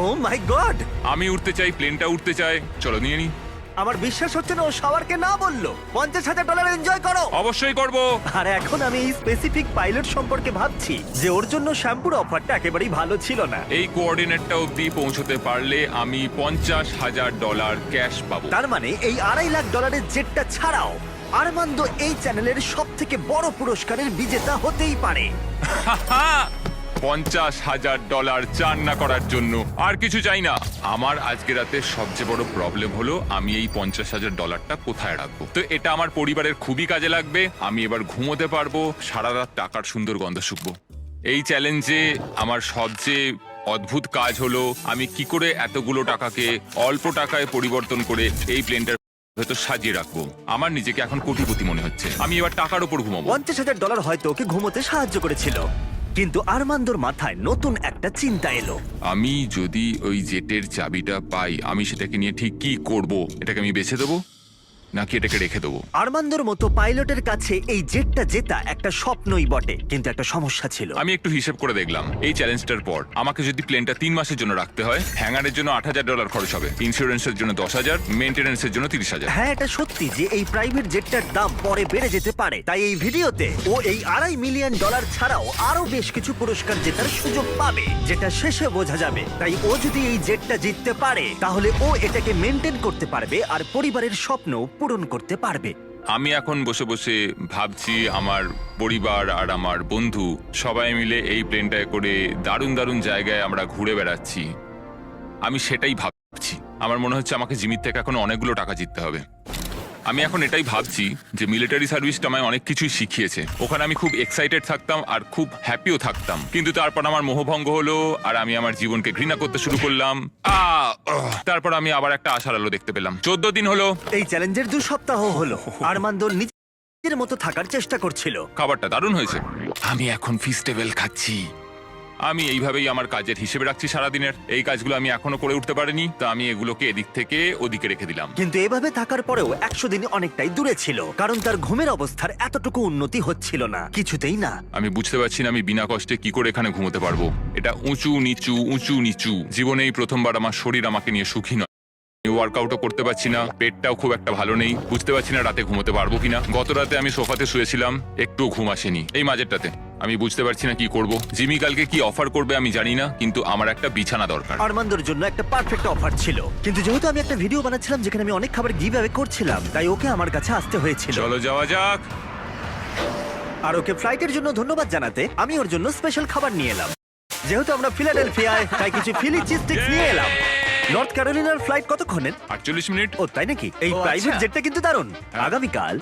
ও মাই god, আমি উঠতে চাই, প্লেনটা উঠতে চায়। চলো নিয়ে নি। আমার বিশ্বাস হচ্ছে না ও শাওয়ারকে না বললো। $50,000 এনজয় করো। অবশ্যই করব। আর এখন আমি এই স্পেসিফিক পাইলট সম্পর্কে ভাবছি যে ওর জন্য শ্যাম্পুর অফারটা একেবারেই ভালো ছিল না। এই কোঅর্ডিনেটটা অবধি পৌঁছতে পারলে আমি $50,000 ক্যাশ পাবো। তার মানে এই $2.5 লাখ জেটটা ছাড়াও আরমান্দো এই চ্যানেলের সব থেকে বড় পুরস্কারের বিজেতা হতেই পারে। $50,000 চান না করার জন্য আর কিছু চাই না। আমার আজকে রাতে সবচেয়ে বড় প্রবলেম হলো আমি এই $50,000টা কোথায় রাখবো। তো এটা আমার পরিবারের খুবই কাজে লাগবে। আমি এবার ঘুমোতে পারবো, সারা রাত টাকার সুন্দর গন্ধ শুকবো। এই চ্যালেঞ্জে আমার সবচেয়ে অদ্ভুত কাজ হলো আমি কি করে এতগুলো টাকাকে অল্প টাকায় পরিবর্তন করে এই প্লেনটার ভেতর সাজিয়ে রাখবো। আমার নিজেকে এখন কোটিপতি মনে হচ্ছে। আমি এবার টাকার উপর ঘুমাবো। $50,000 হয়তো ওকে ঘুমোতে সাহায্য করেছিল, কিন্তু আরমান্দোর মাথায় নতুন একটা চিন্তা এলো। আমি যদি ওই জেটের চাবিটা পাই, আমি সেটাকে নিয়ে ঠিক কি করব? এটাকে আমি বেছে দেবো নাকি এটাকে রেখে দেবো? আরমান্দোর মতো পাইলটের কাছে এই জেটটা জেতা একটা স্বপ্নই বটে, কিন্তু একটা সমস্যা ছিল। আমি একটু হিসেব করে দেখলাম, এই চ্যালেঞ্জটার পর আমাকে যদি প্লেনটা 3 মাসের জন্য রাখতে হয়, হ্যাঙ্গারের জন্য $8,000 খরচ হবে, ইন্স্যুরেন্সের জন্য $10,000, মেইনটেনেন্সের জন্য $30,000। হ্যাঁ, এটা সত্যি যে এই প্রাইভেট জেটটার দাম পরে বেড়ে যেতে পারে। তাই এই ভিডিওতে ও এই $2.5 মিলিয়ন ছাড়াও আরো বেশ কিছু পুরস্কার জেতার সুযোগ পাবে, যেটা শেষে বোঝা যাবে। তাই ও যদি এই জেটটা জিততে পারে তাহলে ও এটাকে মেনটেন করতে পারবে আর পরিবারের স্বপ্ন পূরণ করতে পারবে। আমি এখন বসে বসে ভাবছি আমার পরিবার আর আমার বন্ধু সবাই মিলে এই প্লেনটায় করে দারুণ দারুণ জায়গায় আমরা ঘুরে বেড়াচ্ছি। আমি সেটাই ভাবছি। আমার মনে হচ্ছে আমাকে জিমির থেকে এখন অনেকগুলো টাকা জিততে হবে। আমি এখন এটাই ভাবছি যে মিলিটারি সার্ভিসটা আমায় অনেক কিছুই শিখিয়েছে। ওখানে আমি খুব এক্সাইটেড থাকতাম আর খুব হ্যাপিও থাকতাম, কিন্তু তারপর আমার মোহভঙ্গ হলো আর আমি আমার জীবনকে ঘৃণা করতে শুরু করলাম। তারপর আমি আবার একটা আশার আলো দেখতে পেলাম। 14 দিন হলো এই চ্যালেঞ্জের 2 সপ্তাহ হলো আরমান্দো নিজের মতো থাকার চেষ্টা করছিল। খাবারটা দারুণ হয়েছে। আমি এখন ফিস্টেবল খাচ্ছি। আমি এইভাবেই আমার কাজের হিসেবে রাখছি সারাদিনের। এই কাজগুলো আমি এখনো করে উঠতে পারিনি, তা আমি এগুলোকে এদিক থেকে ওদিকে রেখে দিলাম। কিন্তু এভাবে থাকার পরেও 100 দিন অনেকটাই দূরে ছিল, কারণ তার ঘুমের অবস্থার এতটুকু উন্নতি হচ্ছিল না, কিছুতেই না। আমি বুঝতে পারছি না আমি বিনা কষ্টে কি করে এখানে ঘুমোতে পারবো। এটা উঁচু নিচু উঁচু নিচু। জীবনে এই প্রথমবার আমার শরীর আমাকে নিয়ে সুখী নয়। ওয়ার্কআউটও করতে পারছি না, পেটটাও খুব একটা ভালো নেই। বুঝতে পারছি না রাতে ঘুমোতে পারবো কিনা। গত রাতে আমি সোফাতে শুয়েছিলাম, একটুও ঘুম আসেনি। এই মাঝেরটাতে আমি বুঝতে পারছি না কি করব। জিমি কালকে কি অফার করবে আমি জানি না, কিন্তু আমার একটা বিছানা দরকার। আরমান্দোর জন্য একটা পারফেক্ট অফার ছিল, কিন্তু যেহেতু আমি একটা ভিডিও বানাচ্ছিলাম যেখানে আমি অনেক খাবার গিভ অ্যাওয়ে করছিলাম, তাই ওকে আমার কাছে আসতে হয়েছিল। চলো যাওয়া যাক। আর ওকে ফ্লাইটের জন্য ধন্যবাদ জানাতে আমি ওর জন্য স্পেশাল খাবার নিয়ে এলাম। যেহেতু আমরা ফিলাডেলফিয়ায়, তাই কিছু ফিলি চিজ স্টিক্স নিয়ে এলাম। নর্থ ক্যারোলিনার ফ্লাইট কতক্ষণের? 48 মিনিট। ও তাই নাকি? এই ও, প্রাইভেট আচ্ছা। জেটটা কিন্তু দারুণ। আগামীকাল